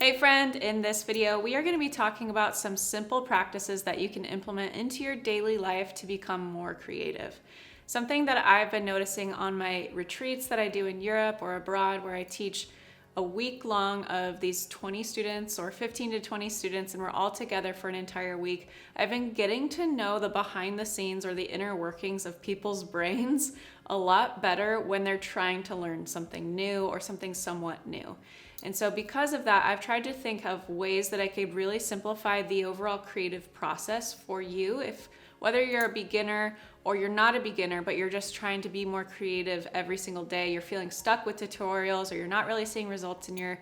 Hey friend, in this video we are going to be talking about some simple practices that you can implement into your daily life to become more creative. Something that I've been noticing on my retreats that I do in Europe or abroad, where I teach a week long of these 20 students or 15 to 20 students, and we're all together for an entire week. I've been getting to know the behind the scenes or the inner workings of people's brains a lot better when they're trying to learn something new or something somewhat new. And so because of that, I've tried to think of ways that I could really simplify the overall creative process for you, if whether you're a beginner or you're not a beginner, but you're just trying to be more creative every single day, you're feeling stuck with tutorials, or you're not really seeing results in your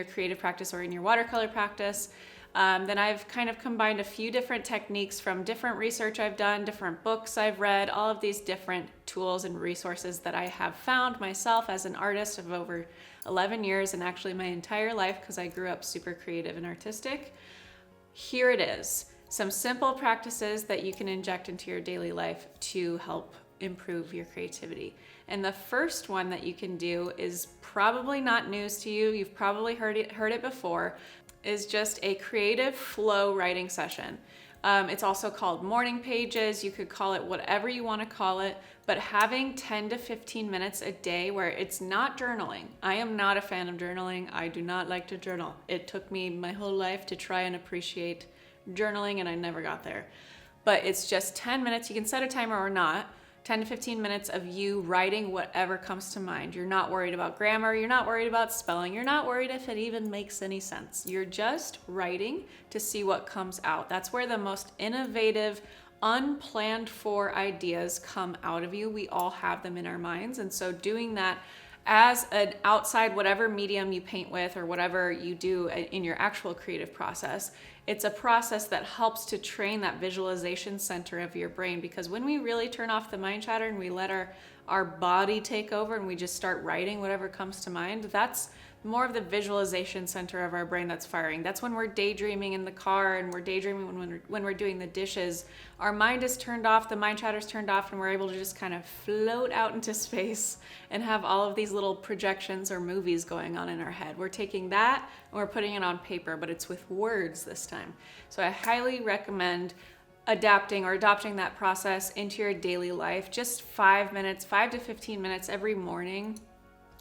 creative practice or in your watercolor practice. Then I've kind of combined a few different techniques from different research I've done, different books I've read, all of these different tools and resources that I have found myself as an artist of over 11 years, and actually my entire life, because I grew up super creative and artistic. Here it is. Some simple practices that you can inject into your daily life to help improve your creativity. And the first one that you can do is probably not news to you. You've probably heard it before, is just a creative flow writing session. It's also called morning pages. You could call it whatever you want to call it, but having 10 to 15 minutes a day where it's not journaling. I am not a fan of journaling. I do not like to journal. It took me my whole life to try and appreciate journaling, and I never got there. But it's just 10 minutes. You can set a timer or not. 10 to 15 minutes of you writing whatever comes to mind. You're not worried about grammar. You're not worried about spelling. You're not worried if it even makes any sense. You're just writing to see what comes out. That's where the most innovative, unplanned for ideas come out of you. We all have them in our minds. And so doing that as an outside, whatever medium you paint with or whatever you do in your actual creative process, it's a process that helps to train that visualization center of your brain. Because when we really turn off the mind chatter and we let our body take over and we just start writing whatever comes to mind, that's more of the visualization center of our brain that's firing. That's when we're daydreaming in the car, and we're daydreaming when we're doing the dishes. Our mind is turned off, the mind chatter's turned off, and we're able to just kind of float out into space and have all of these little projections or movies going on in our head. We're taking that and we're putting it on paper, but it's with words this time. So I highly recommend adapting or adopting that process into your daily life. Just 5 to 15 minutes every morning.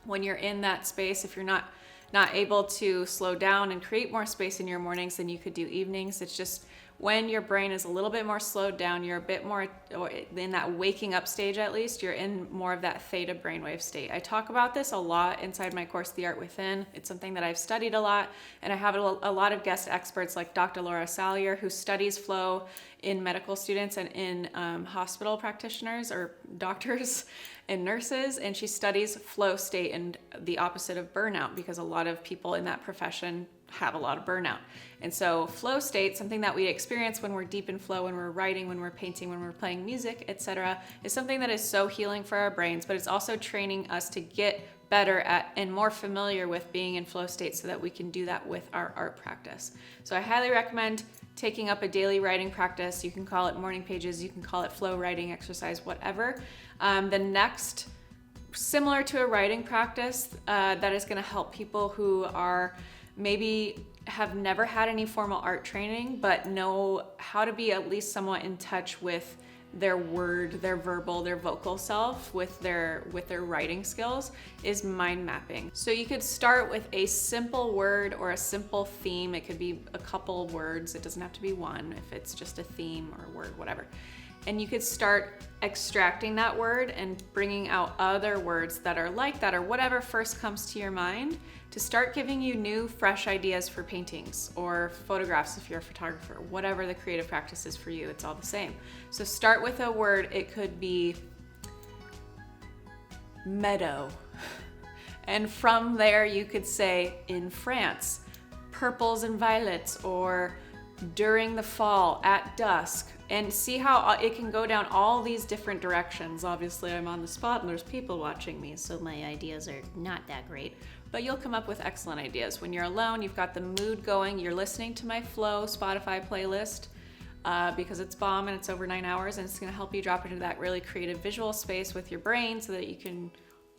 When you're in that space, if you're not able to slow down and create more space in your mornings, then you could do evenings. It's just when your brain is a little bit more slowed down, you're a bit more in that waking up stage. At least you're in more of that theta brainwave state. I talk about this a lot inside my course, The Art Within. It's something that I've studied a lot, and I have a lot of guest experts like Dr. Laura Sallier, who studies flow in medical students and in hospital practitioners or doctors and nurses, and she studies flow state and the opposite of burnout, because a lot of people in that profession have a lot of burnout. And so flow state, something that we experience when we're deep in flow, when we're writing, when we're painting, when we're playing music, etc., is something that is so healing for our brains, but it's also training us to get better at and more familiar with being in flow state so that we can do that with our art practice. So I highly recommend taking up a daily writing practice. You can call it morning pages, you can call it flow writing exercise, whatever. The next, similar to a writing practice that is going to help people who are maybe have never had any formal art training, but know how to be at least somewhat in touch with their word, their verbal, their vocal self with their writing skills, is mind mapping. So you could start with a simple word or a simple theme. It could be a couple words. It doesn't have to be one if it's just a theme or a word, whatever. And you could start extracting that word and bringing out other words that are like that, or whatever first comes to your mind, to start giving you new, fresh ideas for paintings or photographs if you're a photographer. Whatever the creative practice is for you, it's all the same. So start with a word. It could be meadow. And from there you could say in France, purples and violets, or during the fall, at dusk, and see how it can go down all these different directions. Obviously, I'm on the spot and there's people watching me, so my ideas are not that great, but you'll come up with excellent ideas. When you're alone, you've got the mood going, you're listening to my Flow Spotify playlist because it's bomb and it's over 9 hours, and it's gonna help you drop into that really creative visual space with your brain so that you can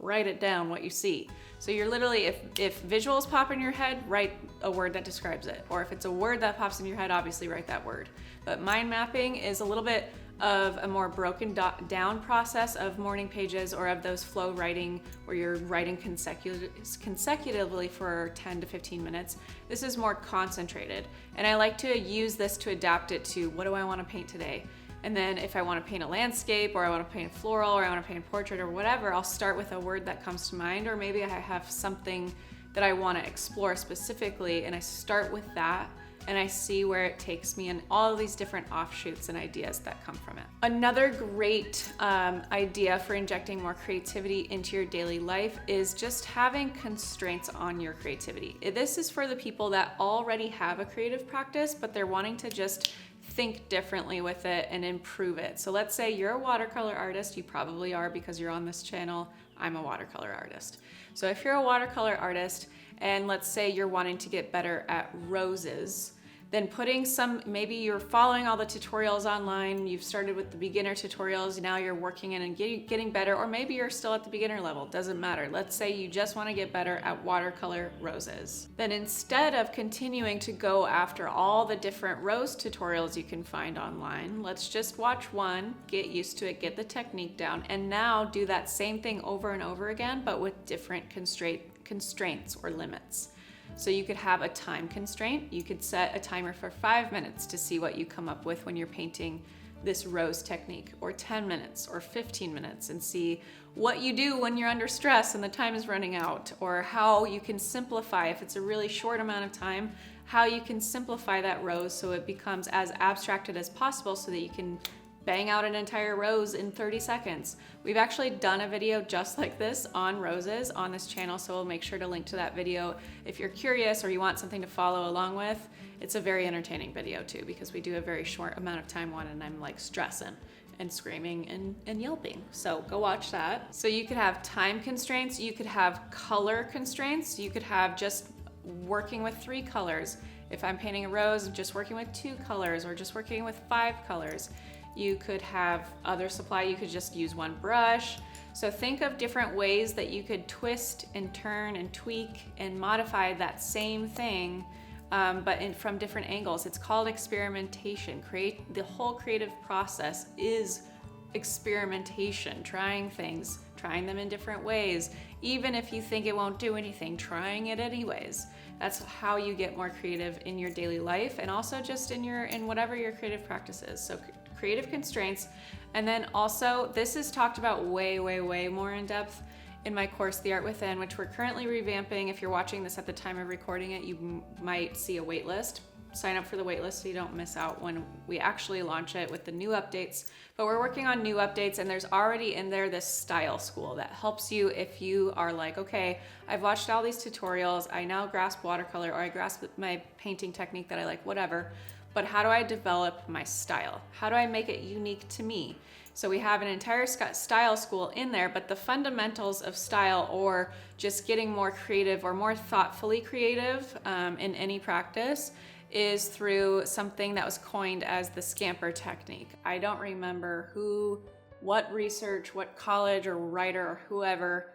write it down what you see. So you're literally, if visuals pop in your head, write a word that describes it. Or if it's a word that pops in your head, obviously write that word. But mind mapping is a little bit of a more broken down process of morning pages, or of those flow writing where you're writing consecutively for 10 to 15 minutes. This is more concentrated. And I like to use this to adapt it to, what do I want to paint today? And then if I want to paint a landscape, or I want to paint a floral, or I want to paint a portrait or whatever, I'll start with a word that comes to mind, or maybe I have something that I want to explore specifically, and I start with that and I see where it takes me and all of these different offshoots and ideas that come from it. Another great idea for injecting more creativity into your daily life is just having constraints on your creativity. This is for the people that already have a creative practice, but they're wanting to just think differently with it and improve it. So let's say you're a watercolor artist. You probably are because you're on this channel. I'm a watercolor artist. So if you're a watercolor artist, and let's say you're wanting to get better at roses, then putting maybe you're following all the tutorials online, you've started with the beginner tutorials, now you're working in and getting better, or maybe you're still at the beginner level, doesn't matter. Let's say you just want to get better at watercolor roses. Then instead of continuing to go after all the different rose tutorials you can find online, let's just watch one, get used to it, get the technique down, and now do that same thing over and over again, but with different constraints or limits. So you could have a time constraint. You could set a timer for 5 minutes to see what you come up with when you're painting this rose technique, or 10 minutes or 15 minutes, and see what you do when you're under stress and the time is running out, or how you can simplify, if it's a really short amount of time, how you can simplify that rose so it becomes as abstracted as possible so that you can bang out an entire rose in 30 seconds. We've actually done a video just like this on roses on this channel, so we'll make sure to link to that video if you're curious or you want something to follow along with. It's a very entertaining video too, because we do a very short amount of time one, and I'm like stressing and screaming and yelping. So go watch that. So you could have time constraints, you could have color constraints, you could have just working with 3 colors. If I'm painting a rose, just working with 2 colors, or just working with 5 colors. You could have other supply, you could just use 1 brush. So think of different ways that you could twist and turn and tweak and modify that same thing, but from different angles. It's called experimentation. The whole creative process is experimentation, trying things, trying them in different ways. Even if you think it won't do anything, trying it anyways. That's how you get more creative in your daily life, and also just in whatever your creative practice is. So creative constraints. And then also, this is talked about way more in depth in my course, The Art Within, which we're currently revamping. If you're watching this at the time of recording it, you might see a wait list. Sign up for the wait list so you don't miss out when we actually launch it with the new updates. But we're working on new updates, and there's already in there this style school that helps you if you are like, okay, I've watched all these tutorials, I now grasp watercolor, or I grasp my painting technique that I like, whatever. But how do I develop my style? How do I make it unique to me? So we have an entire style school in there, but the fundamentals of style, or just getting more creative or more thoughtfully creative in any practice, is through something that was coined as the scamper technique. I don't remember what research, what college or writer or whoever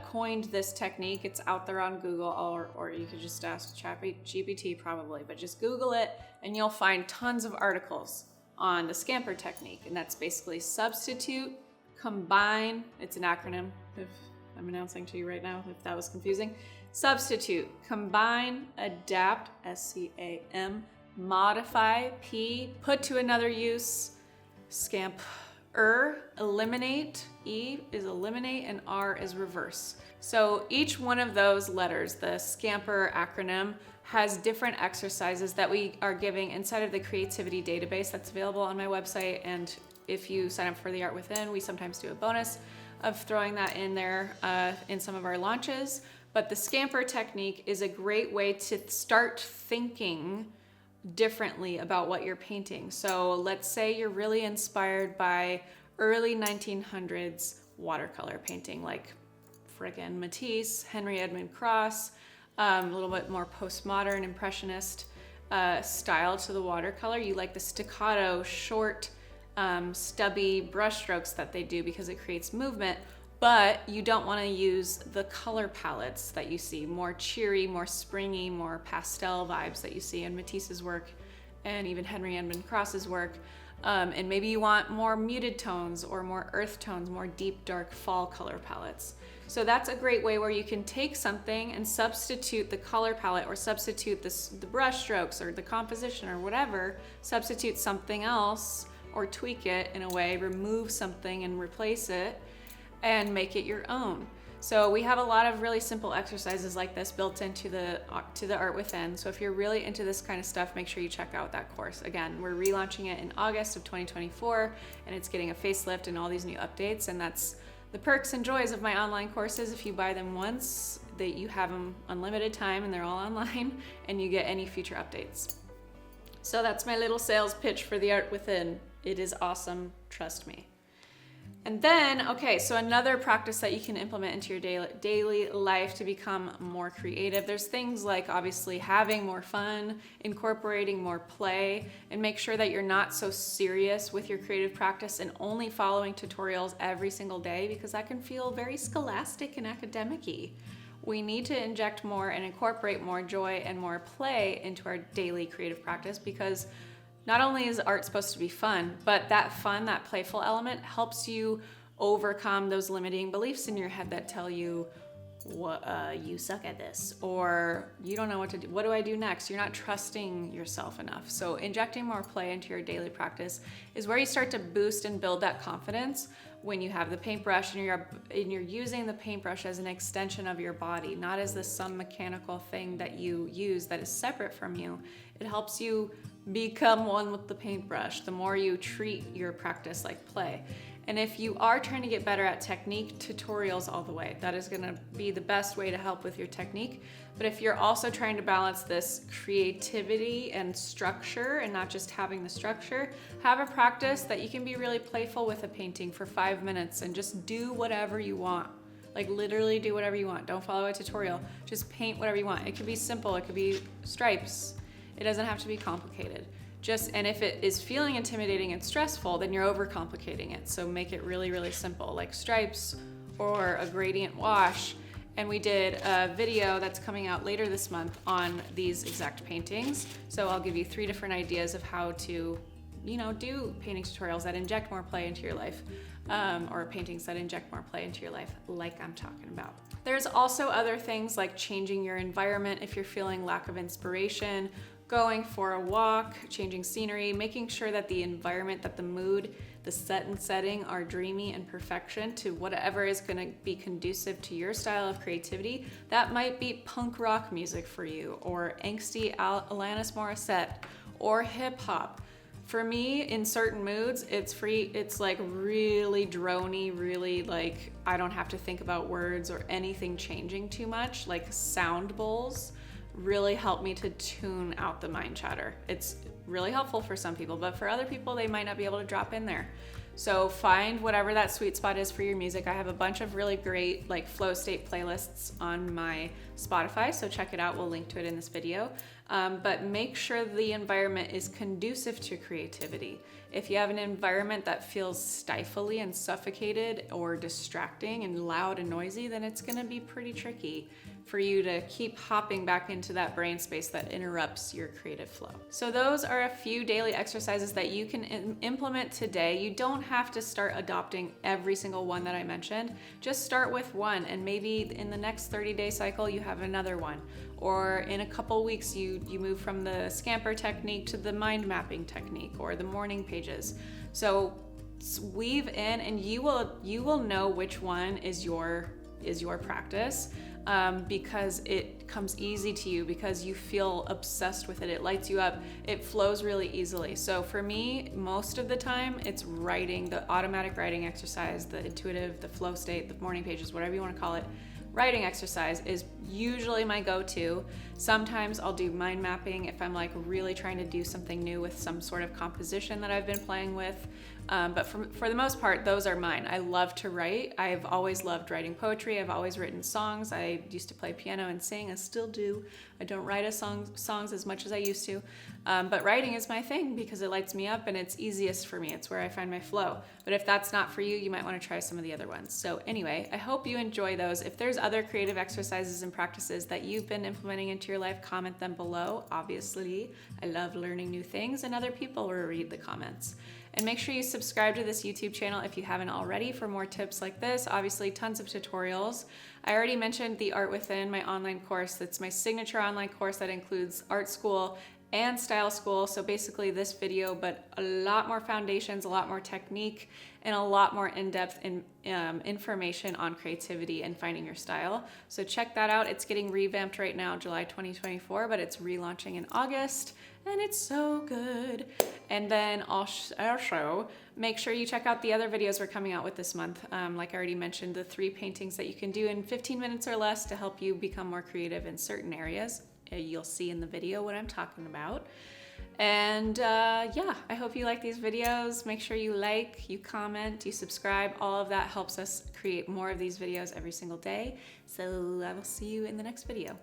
coined this technique. It's out there on Google, or you could just ask ChatGPT probably, but just Google it and you'll find tons of articles on the scamper technique. And that's basically substitute, combine, it's an acronym if I'm announcing to you right now if that was confusing. Substitute, combine, adapt, SCAM, modify, P, put to another use, scamp, eliminate, E is eliminate, and R is reverse. So each one of those letters, the scamper acronym, has different exercises that we are giving inside of the creativity database that's available on my website. And if you sign up for The Art Within, we sometimes do a bonus of throwing that in there in some of our launches. But the scamper technique is a great way to start thinking differently about what you're painting. So let's say you're really inspired by early 1900s watercolor painting, like friggin' Matisse, Henry Edmund Cross, a little bit more postmodern impressionist style to the watercolor. You like the staccato, short, stubby brush strokes that they do because it creates movement. but you don't want to use the color palettes that you see, more cheery, more springy, more pastel vibes that you see in Matisse's work and even Henry Edmund Cross's work. And maybe you want more muted tones or more earth tones, more deep, dark fall color palettes. So that's a great way where you can take something and substitute the color palette or substitute the brush strokes or the composition or whatever, substitute something else or tweak it in a way, remove something and replace it and make it your own. So we have a lot of really simple exercises like this built into the Art Within. So if you're really into this kind of stuff, make sure you check out that course. Again, we're relaunching it in August of 2024, and it's getting a facelift and all these new updates. And that's the perks and joys of my online courses. If you buy them once, that you have them unlimited time and they're all online, and you get any future updates. So that's my little sales pitch for the Art Within. It is awesome, trust me. And then, okay, so another practice that you can implement into your daily life to become more creative. There's things like obviously having more fun, incorporating more play, and make sure that you're not so serious with your creative practice and only following tutorials every single day, because that can feel very scholastic and academic-y. We need to inject more and incorporate more joy and more play into our daily creative practice, because not only is art supposed to be fun, but that fun, that playful element helps you overcome those limiting beliefs in your head that tell you, you suck at this, or you don't know what to do. What do I do next? You're not trusting yourself enough. So injecting more play into your daily practice is where you start to boost and build that confidence when you have the paintbrush and you're using the paintbrush as an extension of your body, not as some mechanical thing that you use that is separate from you. It helps you become one with the paintbrush the more you treat your practice like play. And if you are trying to get better at technique, tutorials all the way. That is gonna be the best way to help with your technique. But if you're also trying to balance this creativity and structure and not just having the structure, have a practice that you can be really playful with a painting for 5 minutes and just do whatever you want. Like literally do whatever you want. Don't follow a tutorial. Just paint whatever you want. It could be simple, it could be stripes. It doesn't have to be complicated. And if it is feeling intimidating and stressful, then you're overcomplicating it. So make it really, really simple, like stripes or a gradient wash. And we did a video that's coming out later this month on these exact paintings. So I'll give you 3 different ideas of how to, do painting tutorials that inject more play into your life, or paintings that inject more play into your life, like I'm talking about. There's also other things like changing your environment if you're feeling lack of inspiration, going for a walk, changing scenery, making sure that the environment, that the mood, the set and setting are dreamy and perfection to whatever is going to be conducive to your style of creativity. That might be punk rock music for you, or angsty Alanis Morissette, or hip hop. For me, in certain moods, it's like really droney, really like I don't have to think about words or anything changing too much, like sound bowls really help me to tune out the mind chatter. It's really helpful for some people, but for other people, they might not be able to drop in there. So find whatever that sweet spot is for your music. I have a bunch of really great like flow state playlists on my Spotify, so check it out. We'll link to it in this video. But make sure the environment is conducive to creativity. If you have an environment that feels stifling and suffocated or distracting and loud and noisy, then it's gonna be pretty tricky for you to keep hopping back into that brain space that interrupts your creative flow. So those are a few daily exercises that you can implement today. You don't have to start adopting every single one that I mentioned. Just start with one, and maybe in the next 30-day cycle you have another one. Or in a couple weeks you move from the scamper technique to the mind mapping technique or the morning pages. So weave in, and you will know which one is your practice. Because it comes easy to you, because you feel obsessed with it. It lights you up. It flows really easily. So for me, most of the time, it's writing, the automatic writing exercise, the intuitive, the flow state, the morning pages, whatever you want to call it. Writing exercise is usually my go-to. Sometimes I'll do mind mapping if I'm like really trying to do something new with some sort of composition that I've been playing with, But for the most part, those are mine. I love to write. I've always loved writing poetry. I've always written songs. I used to play piano and sing. I still do. I don't write songs as much as I used to. But writing is my thing because it lights me up and it's easiest for me. It's where I find my flow. But if that's not for you, you might want to try some of the other ones. So anyway, I hope you enjoy those. If there's other creative exercises and practices that you've been implementing into your life, comment them below. Obviously, I love learning new things and other people will read the comments. And make sure you subscribe to this YouTube channel if you haven't already for more tips like this. Obviously, tons of tutorials. I already mentioned the Art Within, my online course. That's my signature online course that includes art school and style school. So basically this video, but a lot more foundations, a lot more technique, and a lot more in-depth information on creativity and finding your style. So check that out. It's getting revamped right now, July 2024, but it's relaunching in August, and it's so good. And then also make sure you check out the other videos we're coming out with this month. Like I already mentioned, the 3 paintings that you can do in 15 minutes or less to help you become more creative in certain areas. You'll see in the video what I'm talking about. And yeah, I hope you like these videos. Make sure you like, you comment, you subscribe. All of that helps us create more of these videos every single day. So I will see you in the next video.